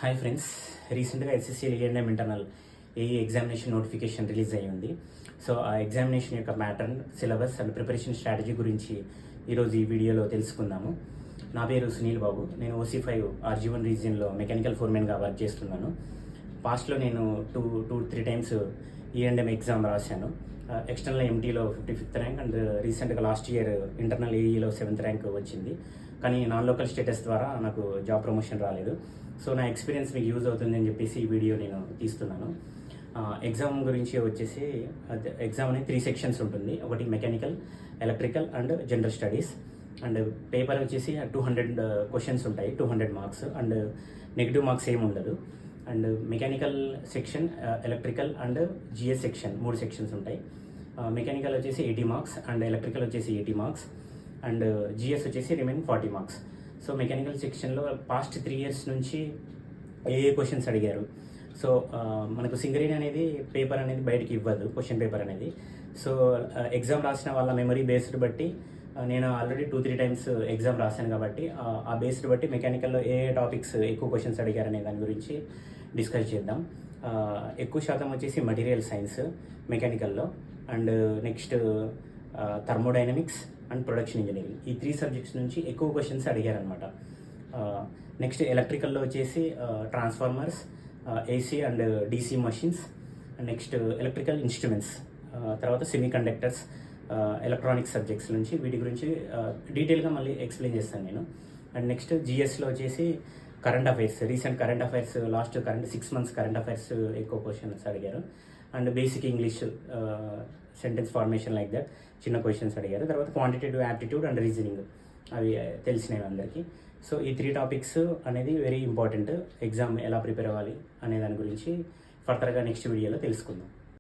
Hi friends, రీసెంట్గా SSC రీఎండ్ internal AE examination notification release అయ్యి ఉంది. సో ఆ ఎగ్జామినేషన్ యొక్క pattern, syllabus and preparation strategy గురించి ఈరోజు ఈ వీడియోలో తెలుసుకుందాము. నా పేరు సునీల్ బాబు. నేను OC5 RG1 రీజియన్లో మెకానికల్ ఫోర్మెన్గా వర్క్ చేస్తున్నాను. పాస్ట్లో నేను టూ త్రీ టైమ్స్ ఈఎండ్ఎం ఎగ్జామ్ రాశాను. ఎక్స్టర్నల్ MTలో 55th ర్యాంక్ అండ్ రీసెంట్గా లాస్ట్ ఇయర్ ఇంటర్నల్ ఏఈలో 7th ర్యాంక్ వచ్చింది. కానీ నాన్ లోకల్ స్టేటస్ ద్వారా నాకు జాబ్ ప్రమోషన్ రాలేదు. సో నా ఎక్స్పీరియన్స్ మీకు యూజ్ అవుతుందని చెప్పేసి ఈ వీడియో నేను తీస్తున్నాను. ఎగ్జామ్ గురించి వచ్చేసి ఎగ్జామ్ అనేది 3 సెక్షన్స్ ఉంటుంది. ఒకటి mechanical, electrical and general studies. And paper వచ్చేసి 200 క్వశ్చన్స్ ఉంటాయి, 200 మార్క్స్. అండ్ నెగిటివ్ మార్క్స్ ఏమి ఉండదు. And mechanical section, electrical and GS section 3 sections ఉంటాయి. మెకానికల్ వచ్చేసి 80 మార్క్స్ అండ్ ఎలక్ట్రికల్ వచ్చేసి 80 మార్క్స్ అండ్ GS వచ్చేసి రిమైనింగ్ 40 మార్క్స్. సో మెకానికల్ సెక్షన్లో past 3 years నుంచి ఏ క్వశ్చన్స్ అడిగారు. సో మనకు సింగరేణి అనేది పేపర్ అనేది బయటికి ఇవ్వదు, క్వశ్చన్ పేపర్ అనేది. సో ఎగ్జామ్ రాసిన వాళ్ళ మెమరీ బేస్డ్ బట్టి నేను ఆల్రెడీ 2-3 టైమ్స్ ఎగ్జామ్ రాశాను కాబట్టి ఆ బేస్డ్ బట్టి మెకానికల్లో ఏ టాపిక్స్ ఎక్కువ క్వశ్చన్స్ అడిగారనే దాని గురించి డిస్కస్ చేద్దాం. ఎక్కువ శాతం వచ్చేసి మెటీరియల్ సైన్స్ మెకానికల్లో, and next thermodynamics and production engineering. ఈ 3 సబ్జెక్ట్స్ నుంచి ఎక్కువ క్వశ్చన్స్ అడిగారనమాట. నెక్స్ట్ ఎలక్ట్రికల్లో వచ్చేసి transformers, AC and DC machines, next electrical instruments, తర్వాత సెమీ కండక్టర్స్, ఎలక్ట్రానిక్స్ సబ్జెక్ట్స్ నుంచి వీటి గురించి డీటెయిల్గా మళ్ళీ ఎక్స్ప్లెయిన్ చేస్తాను నేను. అండ్ నెక్స్ట్ GSలో వచ్చేసి current affairs, recent current affairs, last 6 months current affairs ఎక్కువ క్వశ్చన్స్ అడిగారు. And basic English, sentence formation like that చిన్న క్వశ్చన్స్ అడిగారు. తర్వాత క్వాంటిటేటివ్ యాప్టిట్యూడ్ అండ్ రీజనింగ్, అవి తెలిసినవి అందరికీ. సో ఈ 3 టాపిక్స్ అనేది వెరీ ఇంపార్టెంట్. ఎగ్జామ్ ఎలా ప్రిపేర్ అవ్వాలి అనే దాని గురించి ఫర్దర్గా నెక్స్ట్ వీడియోలో తెలుసుకుందాం.